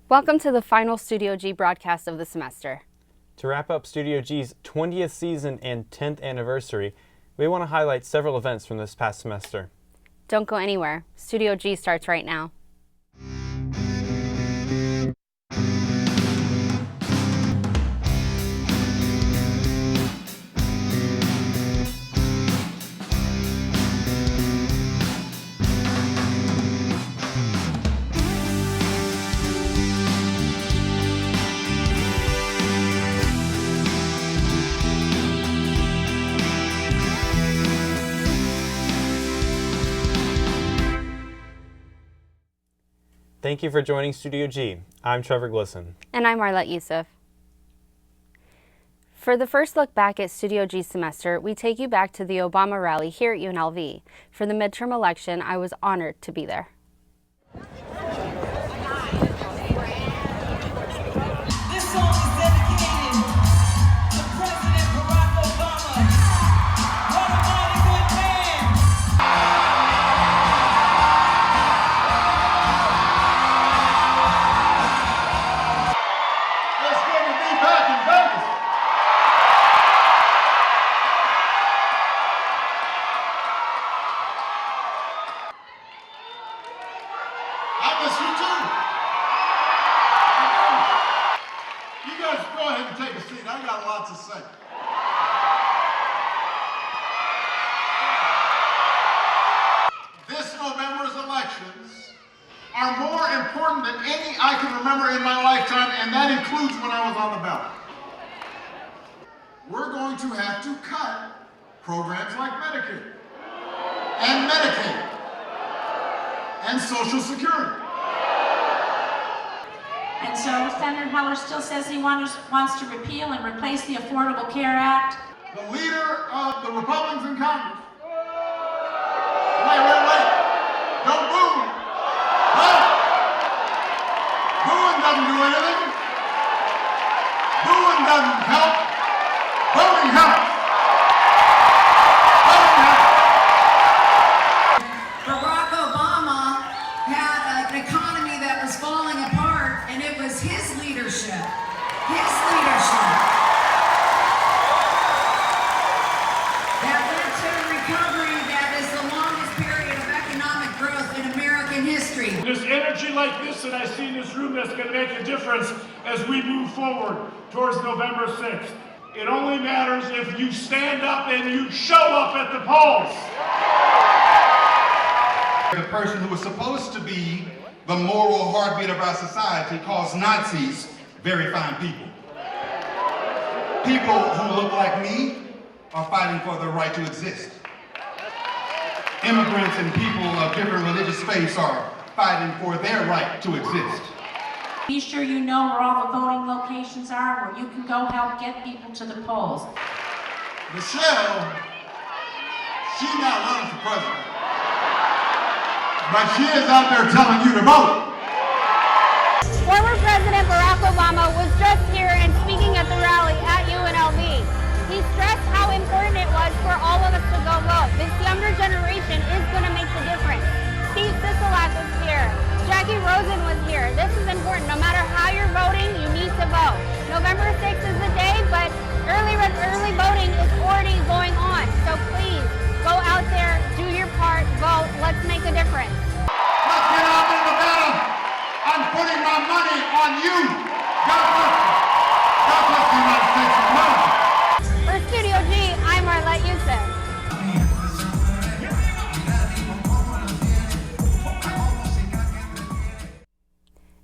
Welcome to the final Studio G broadcast of the semester. To wrap up Studio G's 20th season and 10th anniversary, we want to highlight several events from this past semester. Don't go anywhere. Studio G starts right now. Thank you for joining Studio G. I'm Trevor Glisson. And I'm Arlette Yusuf. For the first look back at Studio G's semester, we take you back to the Obama rally here at UNLV. For the midterm election, I was honored to be there. This song is dedicated to President Barack Obama. What a mighty good man! It's good to be back in Vegas. I miss you too. You guys go ahead and take a seat. I got a lot to say. This November's elections are more important than any I can remember in my lifetime, and that includes when I was on the ballot. We're going to have to cut programs like Medicare and Medicaid and Social Security. And so Senator Heller still says he wants to repeal and replace the Affordable Care Act. The leader of the Republicans in Congress. Wait. Don't boo. Wait. Booing doesn't do anything. Booing doesn't help. Voting helps. Voting helps. Barack Obama had an economy that was falling apart, and it was his leadership. That led to a recovery that is the longest period of economic growth in American history. There's energy like this that I see in this room that's going to make a difference as we move forward towards November 6th. It only matters if you stand up and you show up at the polls. The person who was supposed to be the moral heartbeat of our society calls Nazis very fine people. People who look like me are fighting for the right to exist. Immigrants and people of different religious faiths are fighting for their right to exist. Be sure you know where all the voting locations are, where you can go help get people to the polls. Michelle, she's not running for president. But she is out there telling you to vote. Former President Barack Obama was just here and speaking at the rally at UNLV. He stressed how important it was for all of us to go vote. This younger generation is going to make the difference. Steve Sisolak was here. Jackie Rosen was here. This is important. No matter how you're voting, you need to vote. November 6th is the day, but early voting is already going on. So please, go out there, do your part, vote. Let's make a difference. Let's get out in the battle. I'm putting my money on you. God bless you. God bless the United States of America. For Studio G, I'm Arlette Yusuf.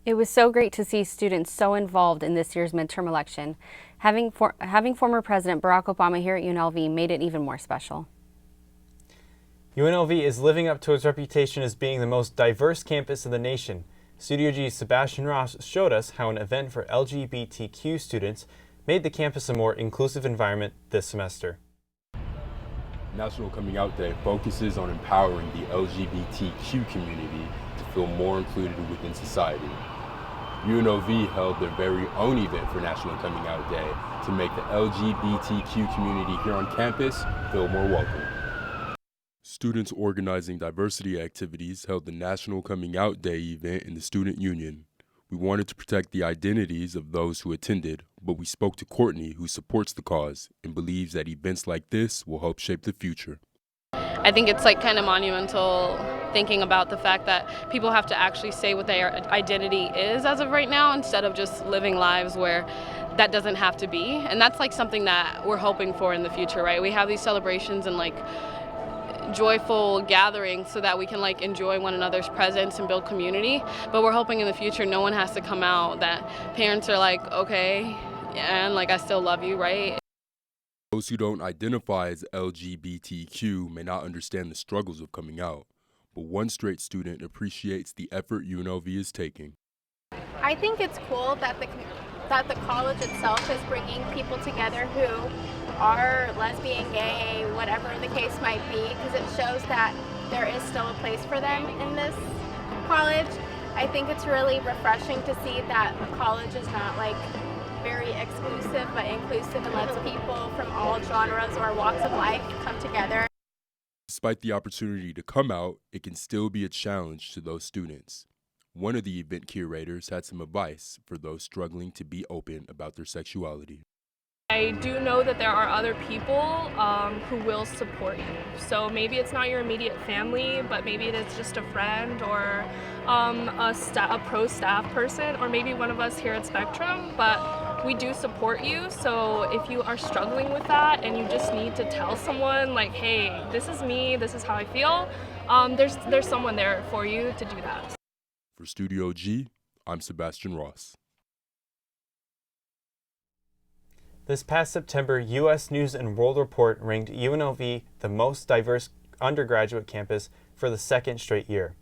It was so great to see students so involved in this year's midterm election. Having former President Barack Obama here at UNLV made it even more special. UNLV is living up to its reputation as being the most diverse campus in the nation. Studio G's Sebastian Ross showed us how an event for LGBTQ students made the campus a more inclusive environment this semester. National Coming Out Day focuses on empowering the LGBTQ community to feel more included within society. UNLV held their very own event for National Coming Out Day to make the LGBTQ community here on campus feel more welcome. Students organizing diversity activities held the National Coming Out Day event in the Student Union. We wanted to protect the identities of those who attended, but we spoke to Courtney, who supports the cause and believes that events like this will help shape the future. I think it's like kind of monumental thinking about the fact that people have to actually say what their identity is as of right now instead of just living lives where that doesn't have to be. And that's like something that we're hoping for in the future, right? We have these celebrations and like joyful gatherings so that we can like enjoy one another's presence and build community. But we're hoping in the future no one has to come out, that parents are like, okay, yeah, and like I still love you, right? Those who don't identify as LGBTQ may not understand the struggles of coming out, but one straight student appreciates the effort UNLV is taking. I think it's cool that the college itself is bringing people together who are lesbian, gay, whatever the case might be, because it shows that there is still a place for them in this college. I think it's really refreshing to see that the college is not like very exclusive but inclusive and lets people from all genres or walks of life come together. Despite the opportunity to come out, it can still be a challenge to those students. One of the event curators had some advice for those struggling to be open about their sexuality. I do know that there are other people who will support you. So maybe it's not your immediate family, but maybe it's just a friend or a pro staff person, or maybe one of us here at Spectrum, but we do support you. So if you are struggling with that and you just need to tell someone like, hey, this is me, this is how I feel, there's someone there for you to do that. For Studio G, I'm Sebastian Ross. This past September, U.S. News & World Report ranked UNLV the most diverse undergraduate campus for the second straight year.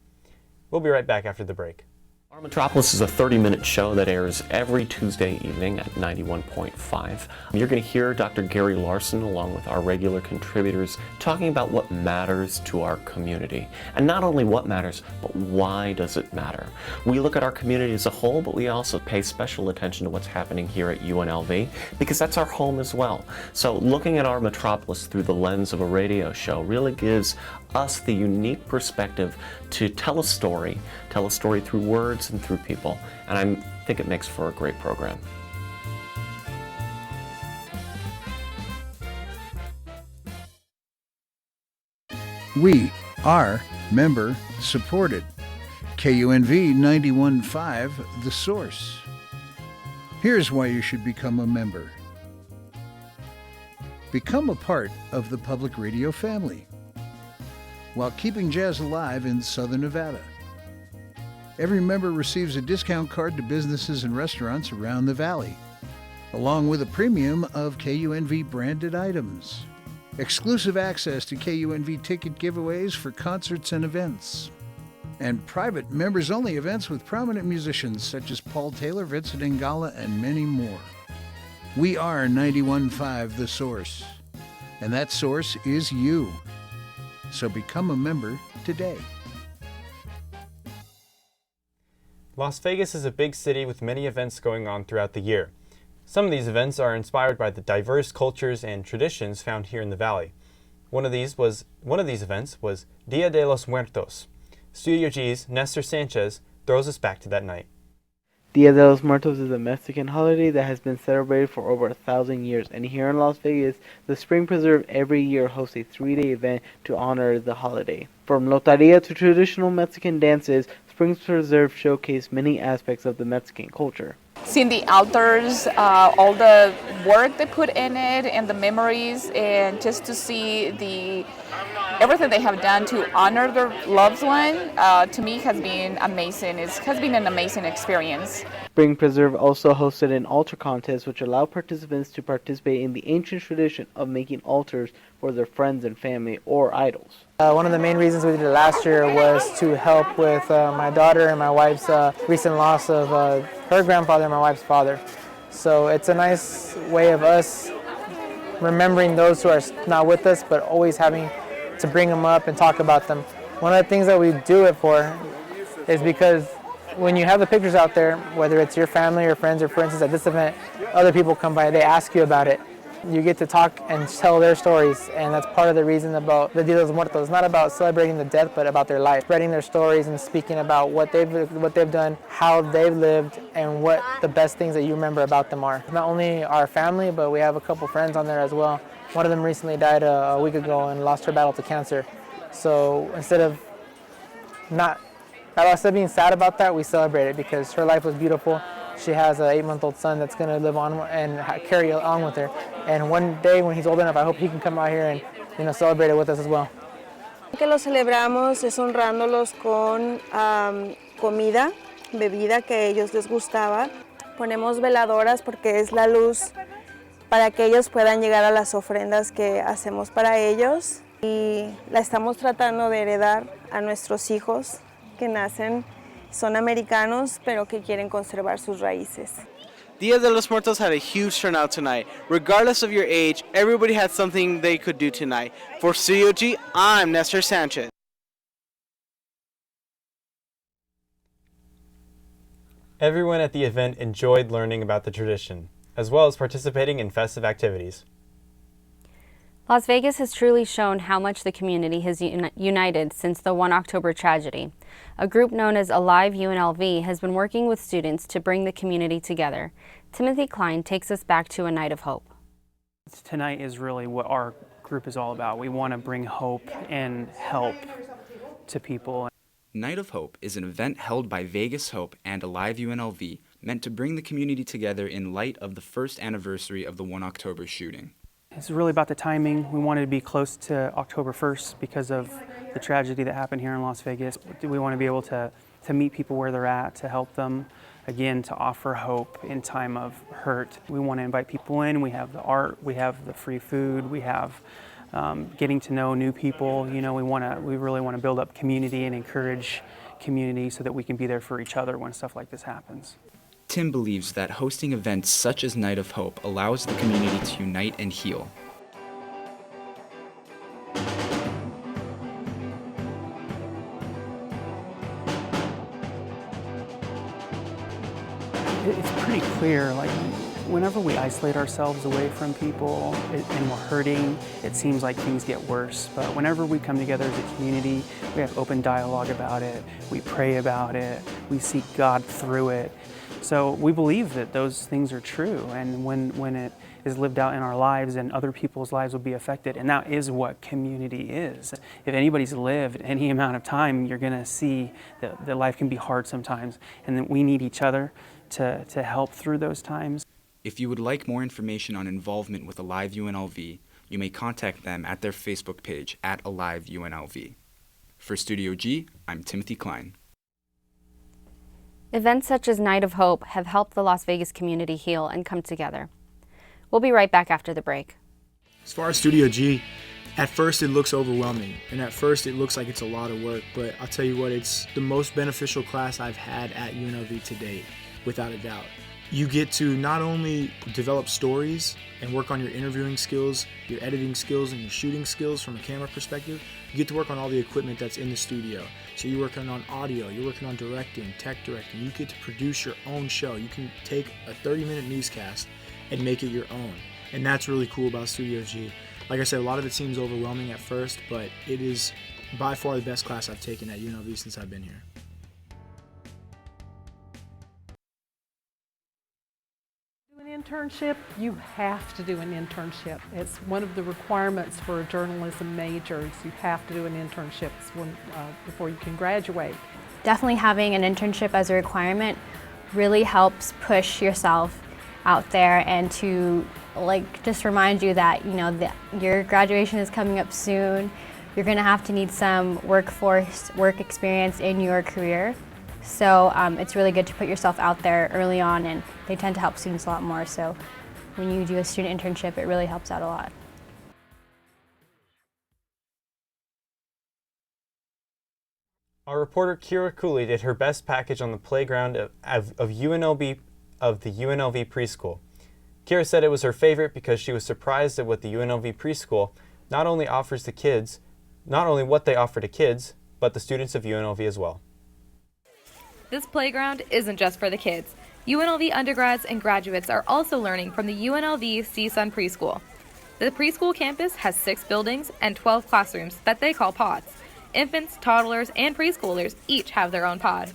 We'll be right back after the break. Our Metropolis is a 30-minute show that airs every Tuesday evening at 91.5. You're going to hear Dr. Gary Larson along with our regular contributors talking about what matters to our community. And not only what matters, but why does it matter? We look at our community as a whole, but we also pay special attention to what's happening here at UNLV because that's our home as well. So looking at our Metropolis through the lens of a radio show really gives us the unique perspective to tell a story through words and through people, and I think it makes for a great program. We are member supported. KUNV 91.5, The Source. Here's why you should become a member. Become a part of the public radio family while keeping jazz alive in Southern Nevada. Every member receives a discount card to businesses and restaurants around the valley, along with a premium of KUNV branded items, exclusive access to KUNV ticket giveaways for concerts and events, and private members-only events with prominent musicians such as Paul Taylor, Vincent Ingala, and many more. We are 91.5 The Source, and that source is you. So become a member today. Las Vegas is a big city with many events going on throughout the year. Some of these events are inspired by the diverse cultures and traditions found here in the valley. One of these events was Dia de los Muertos. Studio G's Nestor Sanchez throws us back to that night. Dia de los Muertos is a Mexican holiday that has been celebrated for over 1,000 years, and here in Las Vegas, the Spring Preserve every year hosts a 3-day event to honor the holiday. From loteria to traditional Mexican dances, Spring Preserve showcased many aspects of the Mexican culture. Seeing the altars, all the work they put in it, and the memories, and just to see everything they have done to honor their loved one, to me has been amazing. It has been an amazing experience. Spring Preserve also hosted an altar contest which allowed participants to participate in the ancient tradition of making altars for their friends and family or idols. One of the main reasons we did it last year was to help with my daughter and my wife's recent loss of her grandfather and my wife's father. So it's a nice way of us remembering those who are not with us, but always having to bring them up and talk about them. One of the things that we do it for is because when you have the pictures out there, whether it's your family or friends, or for instance at this event, other people come by, they ask you about it. You get to talk and tell their stories, and that's part of the reason about the Dia de los Muertos. It's not about celebrating the death, but about their life, spreading their stories and speaking about what they've done, how they've lived, and what the best things that you remember about them are. Not only our family, but we have a couple friends on there as well. One of them recently died a week ago and lost her battle to cancer. So instead of being sad about that, we celebrate it because her life was beautiful. She has an 8-month-old son that's going to live on and carry on with her. And one day when he's old enough, I hope he can come out here and celebrate it with us as well. Que lo celebramos es honrándolos con comida, bebida que a ellos les gustaba. Ponemos veladoras porque es la luz para que ellos puedan llegar a las ofrendas que hacemos para ellos. Y la estamos tratando de heredar a nuestros hijos que nacen, son americanos, pero que quieren conservar sus raíces. Dia de los Muertos had a huge turnout tonight. Regardless of your age, everybody had something they could do tonight. For Studio G, I'm Nestor Sanchez. Everyone at the event enjoyed learning about the tradition, as well as participating in festive activities. Las Vegas has truly shown how much the community has united since the 1 October tragedy. A group known as Alive UNLV has been working with students to bring the community together. Timothy Klein takes us back to a night of hope. Tonight is really what our group is all about. We want to bring hope and help to people. Night of Hope is an event held by Vegas Hope and Alive UNLV meant to bring the community together in light of the first anniversary of the 1 October shooting. It's really about the timing. We wanted to be close to October 1st because of the tragedy that happened here in Las Vegas. We want to be able to meet people where they're at, to help them, again, to offer hope in time of hurt. We want to invite people in. We have the art, we have the free food, we have getting to know new people. You know, we really want to build up community and encourage community so that we can be there for each other when stuff like this happens. Tim believes that hosting events such as Night of Hope allows the community to unite and heal. It's pretty clear, like, whenever we isolate ourselves away from people and we're hurting, it seems like things get worse. But whenever we come together as a community, we have open dialogue about it, we pray about it, we seek God through it. So we believe that those things are true, and when it is lived out in our lives, and other people's lives will be affected, and that is what community is. If anybody's lived any amount of time, you're going to see that life can be hard sometimes, and that we need each other to help through those times. If you would like more information on involvement with Alive UNLV, you may contact them at their Facebook page at Alive UNLV. For Studio G, I'm Timothy Klein. Events such as Night of Hope have helped the Las Vegas community heal and come together. We'll be right back after the break. As far as Studio G, at first it looks overwhelming, and at first it looks like it's a lot of work, but I'll tell you what, it's the most beneficial class I've had at UNLV to date, without a doubt. You get to not only develop stories and work on your interviewing skills, your editing skills, and your shooting skills from a camera perspective, you get to work on all the equipment that's in the studio. So you're working on audio, you're working on directing, tech directing. You get to produce your own show. You can take a 30-minute newscast and make it your own. And that's really cool about Studio G. Like I said, a lot of it seems overwhelming at first, but it is by far the best class I've taken at UNLV since I've been here. Internship, you have to do an internship. It's one of the requirements for a journalism major. You have to do an internship before you can graduate. Definitely having an internship as a requirement really helps push yourself out there and to just remind you that your graduation is coming up soon. You're going to have to need some work experience in your career. So it's really good to put yourself out there early on, and they tend to help students a lot more. So when you do a student internship, it really helps out a lot. Our reporter Kira Cooley did her best package on the playground of the UNLV preschool. Kira said it was her favorite because she was surprised at what the UNLV preschool not only what they offer to kids, but the students of UNLV as well. This playground isn't just for the kids. UNLV undergrads and graduates are also learning from the UNLV CSUN preschool. The preschool campus has 6 buildings and 12 classrooms that they call pods. Infants, toddlers, and preschoolers each have their own pod.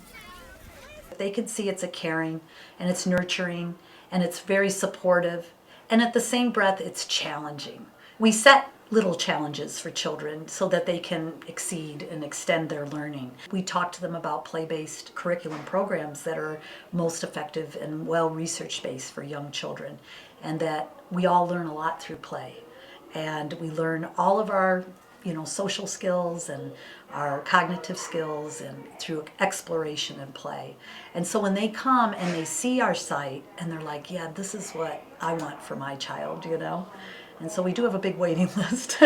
They can see it's a caring and it's nurturing and it's very supportive, and at the same breath it's challenging. We set little challenges for children so that they can exceed and extend their learning. We talk to them about play-based curriculum programs that are most effective and well research-based for young children, and that we all learn a lot through play. And we learn all of our social skills and our cognitive skills and through exploration and play. And so when they come and they see our site and they're like, yeah, this is what I want for my child, And so we do have a big waiting list.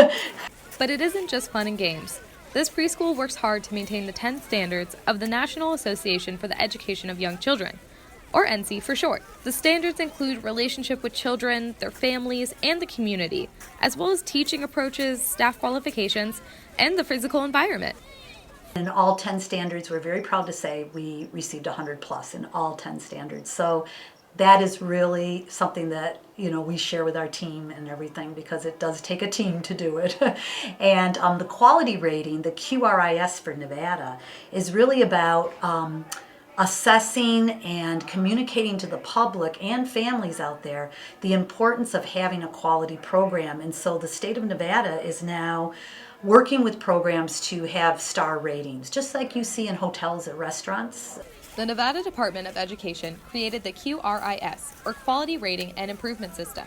But it isn't just fun and games. This preschool works hard to maintain the 10 standards of the National Association for the Education of Young Children, or NC for short. The standards include relationship with children, their families, and the community, as well as teaching approaches, staff qualifications, and the physical environment. In all 10 standards, we're very proud to say we received 100 plus in all 10 standards. So that is really something that we share with our team and everything, because it does take a team to do it. And the quality rating, the QRIS for Nevada, is really about assessing and communicating to the public and families out there the importance of having a quality program. And so the state of Nevada is now working with programs to have star ratings, just like you see in hotels or restaurants. The Nevada Department of Education created the QRIS, or Quality Rating and Improvement System.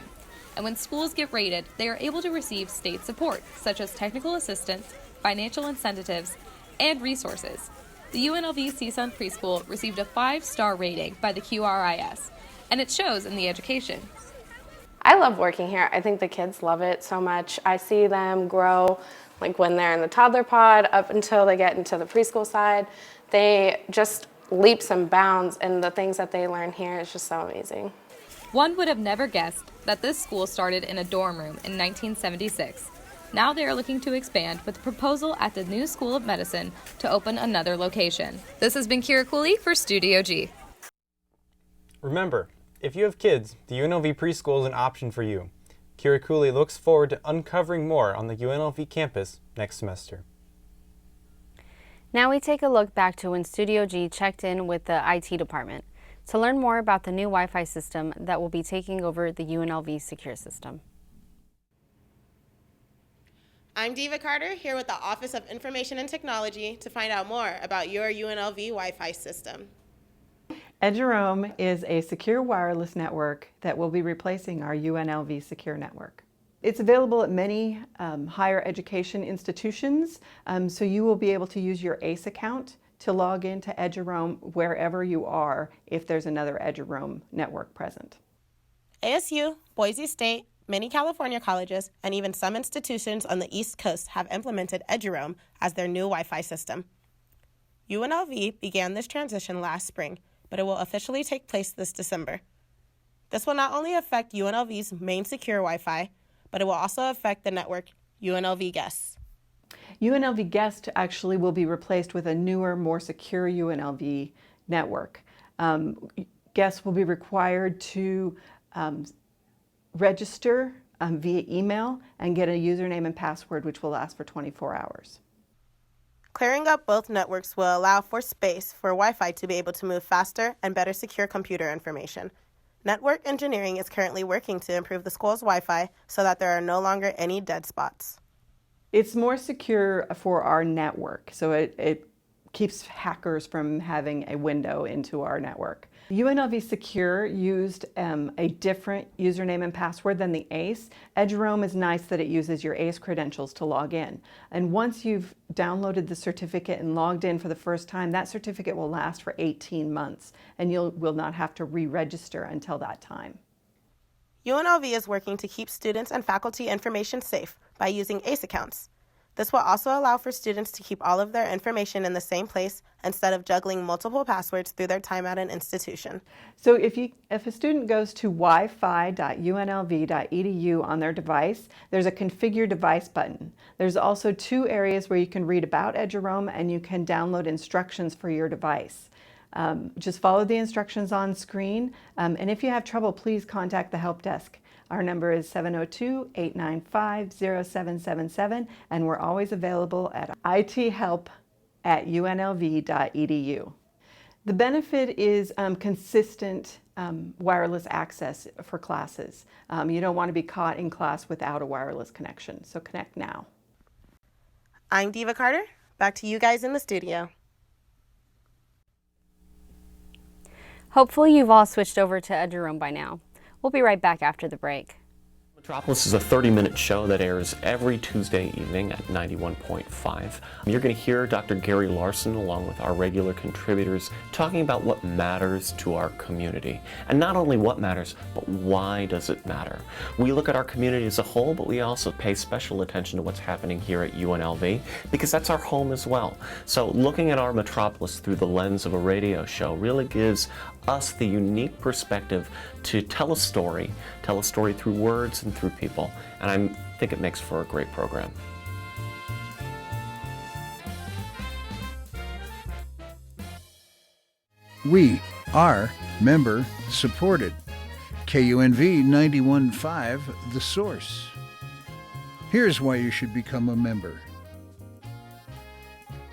And when schools get rated, they are able to receive state support, such as technical assistance, financial incentives, and resources. The UNLV CSUN Preschool received a 5-star rating by the QRIS, and it shows in the education. I love working here. I think the kids love it so much. I see them grow, like when they're in the toddler pod up until they get into the preschool side. They just leaps and bounds, and the things that they learn here is just so amazing. One would have never guessed that this school started in a dorm room in 1976. Now they are looking to expand with a proposal at the new School of Medicine to open another location. This has been Kira Cooley for Studio G. Remember, if you have kids, the UNLV preschool is an option for you. Kira Cooley looks forward to uncovering more on the UNLV campus next semester. Now we take a look back to when Studio G checked in with the IT department to learn more about the new Wi-Fi system that will be taking over the UNLV secure system. I'm Diva Carter, here with the Office of Information and Technology to find out more about your UNLV Wi-Fi system. Eduroam is a secure wireless network that will be replacing our UNLV secure network. It's available at many higher education institutions, so you will be able to use your ACE account to log into Eduroam wherever you are if there's another Eduroam network present. ASU, Boise State, many California colleges, and even some institutions on the East Coast have implemented Eduroam as their new Wi-Fi system. UNLV began this transition last spring, but it will officially take place this December. This will not only affect UNLV's main secure Wi-Fi, but it will also affect the network UNLV Guest. UNLV Guest actually will be replaced with a newer, more secure UNLV network. Guests will be required to register via email and get a username and password, which will last for 24 hours. Clearing up both networks will allow for space for Wi-Fi to be able to move faster and better secure computer information. Network engineering is currently working to improve the school's Wi-Fi so that there are no longer any dead spots. It's more secure for our network, so it keeps hackers from having a window into our network. UNLV Secure used a different username and password than the ACE. Eduroam is nice that it uses your ACE credentials to log in. And once you've downloaded the certificate and logged in for the first time, that certificate will last for 18 months, and you will not have to re-register until that time. UNLV is working to keep students and faculty information safe by using ACE accounts. This will also allow for students to keep all of their information in the same place instead of juggling multiple passwords through their time at an institution. So if a student goes to wifi.unlv.edu on their device, there's a Configure Device button. There's also 2 areas where you can read about Eduroam and you can download instructions for your device. Just follow the instructions on screen, and if you have trouble, please contact the help desk. Our number is 702-895-0777, and we're always available at ithelp@unlv.edu. The benefit is consistent wireless access for classes. You don't want to be caught in class without a wireless connection, so connect now. I'm Diva Carter. Back to you guys in the studio. Hopefully you've all switched over to Eduroam by now. We'll be right back after the break. Metropolis is a 30-minute show that airs every Tuesday evening at 91.5. You're going to hear Dr. Gary Larson along with our regular contributors talking about what matters to our community. And not only what matters, but why does it matter? We look at our community as a whole, but we also pay special attention to what's happening here at UNLV because that's our home as well. So looking at our Metropolis through the lens of a radio show really gives us the unique perspective to tell a story through words and through people, and I think it makes for a great program. We are member supported. KUNV 91.5, The Source. Here's why you should become a member.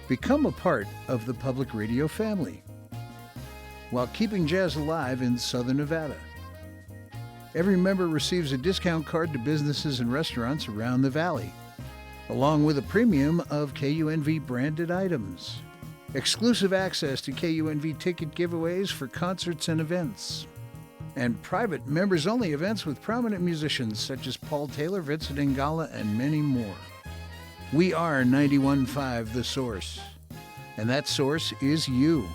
Become a part of the public radio family while keeping jazz alive in Southern Nevada. Every member receives a discount card to businesses and restaurants around the valley, along with a premium of KUNV branded items, exclusive access to KUNV ticket giveaways for concerts and events, and private members-only events with prominent musicians such as Paul Taylor, Vincent Ingala, and many more. We are 91.5 The Source, and that source is you.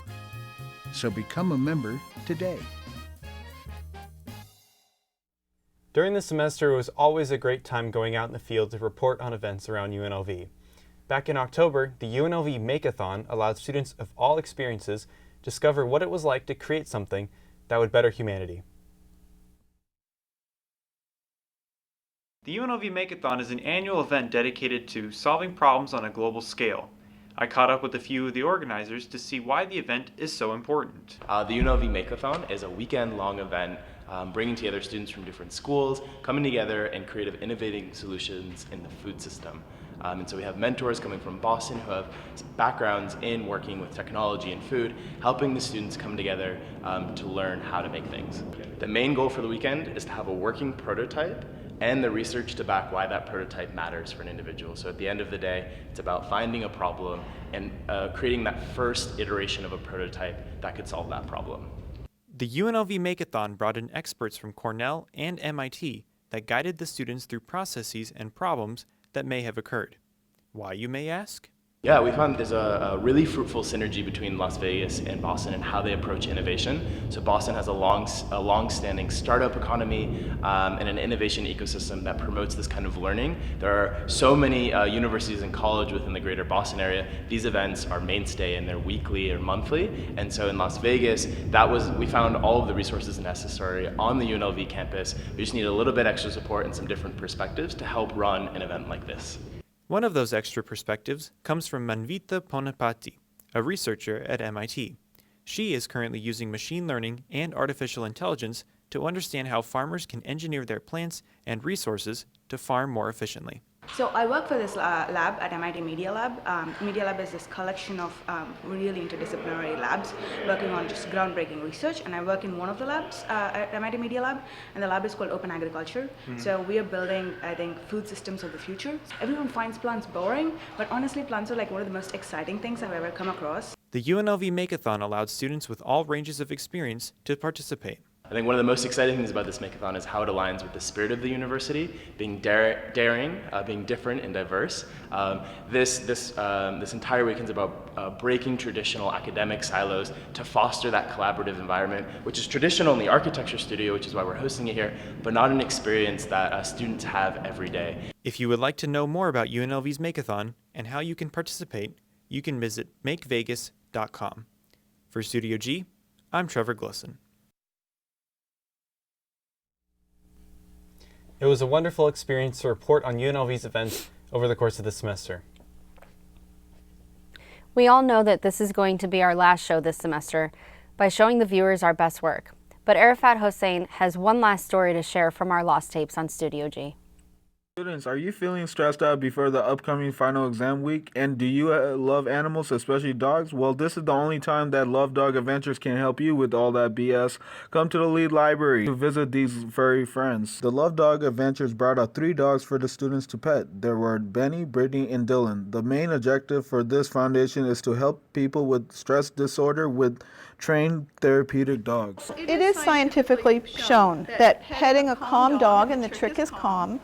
So become a member today. During the semester, it was always a great time going out in the field to report on events around UNLV. Back in October, the UNLV Make-a-thon allowed students of all experiences to discover what it was like to create something that would better humanity. The UNLV Make-a-thon is an annual event dedicated to solving problems on a global scale. I caught up with a few of the organizers to see why the event is so important. The UNLV Make-a-thon is a weekend-long event bringing together students from different schools, coming together and creative innovating solutions in the food system. And so we have mentors coming from Boston who have backgrounds in working with technology and food, helping the students come together to learn how to make things. The main goal for the weekend is to have a working prototype and the research to back why that prototype matters for an individual. So at the end of the day, it's about finding a problem and creating that first iteration of a prototype that could solve that problem. The UNLV Make-a-thon brought in experts from Cornell and MIT that guided the students through processes and problems that may have occurred. Why, you may ask? Yeah, we found there's a really fruitful synergy between Las Vegas and Boston and how they approach innovation. So Boston has a long-standing startup economy and an innovation ecosystem that promotes this kind of learning. There are so many universities and college within the greater Boston area. These events are mainstay and they're weekly or monthly. And so in Las Vegas, we found all of the resources necessary on the UNLV campus. We just need a little bit extra support and some different perspectives to help run an event like this. One of those extra perspectives comes from Manvita Ponapati, a researcher at MIT. She is currently using machine learning and artificial intelligence to understand how farmers can engineer their plants and resources to farm more efficiently. So I work for this lab at MIT Media Lab. Media Lab is this collection of really interdisciplinary labs working on just groundbreaking research, and I work in one of the labs at MIT Media Lab, and the lab is called Open Agriculture. So we are building, I think, food systems of the future. Everyone finds plants boring, but honestly plants are like one of the most exciting things I've ever come across. The UNLV Make-a-thon allowed students with all ranges of experience to participate. I think one of the most exciting things about this Make-a-thon is how it aligns with the spirit of the university, being daring, being different and diverse. This entire weekend is about breaking traditional academic silos to foster that collaborative environment, which is traditional in the architecture studio, which is why we're hosting it here, but not an experience that students have every day. If you would like to know more about UNLV's Make-a-thon and how you can participate, you can visit makevegas.com. For Studio G, I'm Trevor Glisson. It was a wonderful experience to report on UNLV's events over the course of the semester. We all know that this is going to be our last show this semester by showing the viewers our best work. But Arafat Hossein has one last story to share from our lost tapes on Studio G. Students, are you feeling stressed out before the upcoming final exam week? And do you love animals, especially dogs? Well, this is the only time that Love Dog Adventures can help you with all that BS. Come to the Lead Library to visit these furry friends. The Love Dog Adventures brought out 3 dogs for the students to pet. There were Benny, Brittany, and Dylan. The main objective for this foundation is to help people with stress disorder with trained therapeutic dogs. It is scientifically shown that petting a calm dog, and the trick is calm,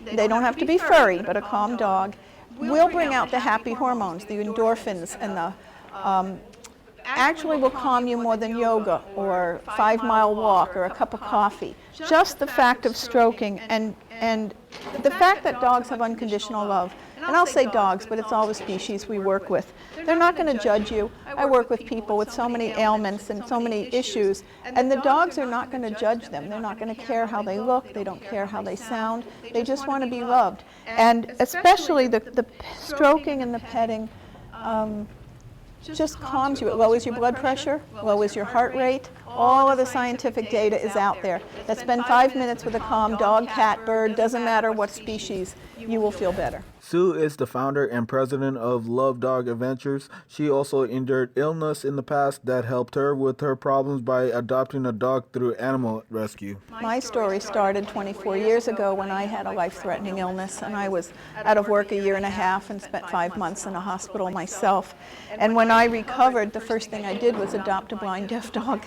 they don't have to be furry, but a calm dog will bring out the happy hormones, the endorphins, and the actually will calm you more than yoga or 5-mile walk or a cup of coffee. Just the fact of stroking and the fact that dogs have unconditional love. And I'll say dogs, but it's all the species we work with. They're not going to judge you. I work with people with so many ailments and so many issues, and the dogs are not going to judge them. They're not going to care how they look. They don't care how they sound. They just want to be loved. And especially the stroking and the petting just calms you. It lowers your blood pressure, lowers your heart rate. All of the scientific data is out there. That spend 5 minutes with a calm dog, cat, bird, doesn't matter what species, you will feel better. Sue is the founder and president of Love Dog Adventures. She also endured illness in the past that helped her with her problems by adopting a dog through animal rescue. My story started 24 years ago when I had a life-threatening illness, and I was out of work 1.5 years and spent 5 months in a hospital myself. And when I recovered, the first thing I did was adopt a blind deaf dog.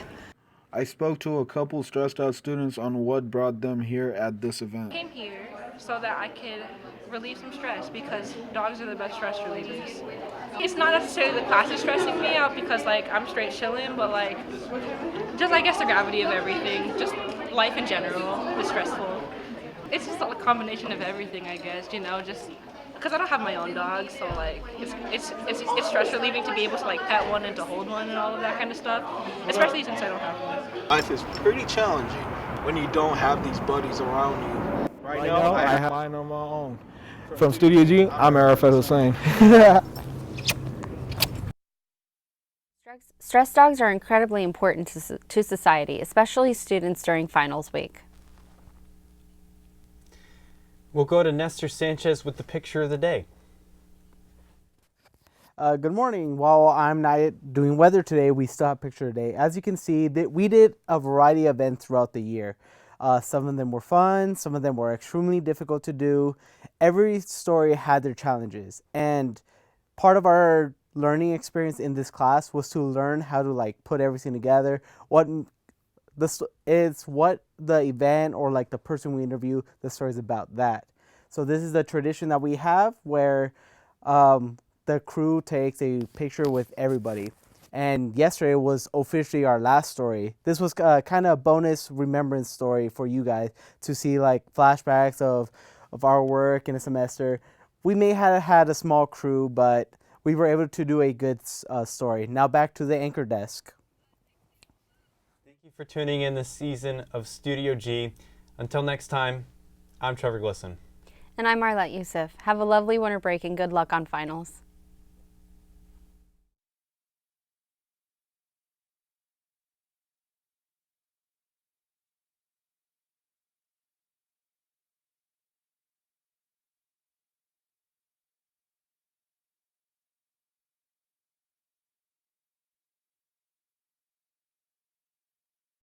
I spoke to a couple stressed out students on what brought them here at this event. I came here so that I could relieve some stress because dogs are the best stress relievers. It's not necessarily the class is stressing me out because I'm straight chilling, but just I guess the gravity of everything, just life in general is stressful. It's just a combination of everything, I guess, just because I don't have my own dog, so it's stress relieving to be able to pet one and to hold one and all of that kind of stuff, especially since I don't have one. Life is pretty challenging when you don't have these buddies around you. Right now, I have mine on my own. From Studio G, I'm Arafat Hossein. Stress dogs are incredibly important to society, especially students during finals week. We'll go to Nestor Sanchez with the picture of the day. Good morning. While I'm not doing weather today, we still have picture of the day. As you can see, we did a variety of events throughout the year. Some of them were fun, some of them were extremely difficult to do. Every story had their challenges, and part of our learning experience in this class was to learn how to put everything together. What the event or the person we interview, the story is about that. So this is the tradition that we have where the crew takes a picture with everybody. And yesterday was officially our last story. This was kind of a bonus remembrance story for you guys to see flashbacks of our work in a semester. We may have had a small crew, but we were able to do a good story. Now back to the anchor desk. Thank you for tuning in this season of Studio G. Until next time, I'm Trevor Glisson. And I'm Marlette Youssef. Have a lovely winter break and good luck on finals.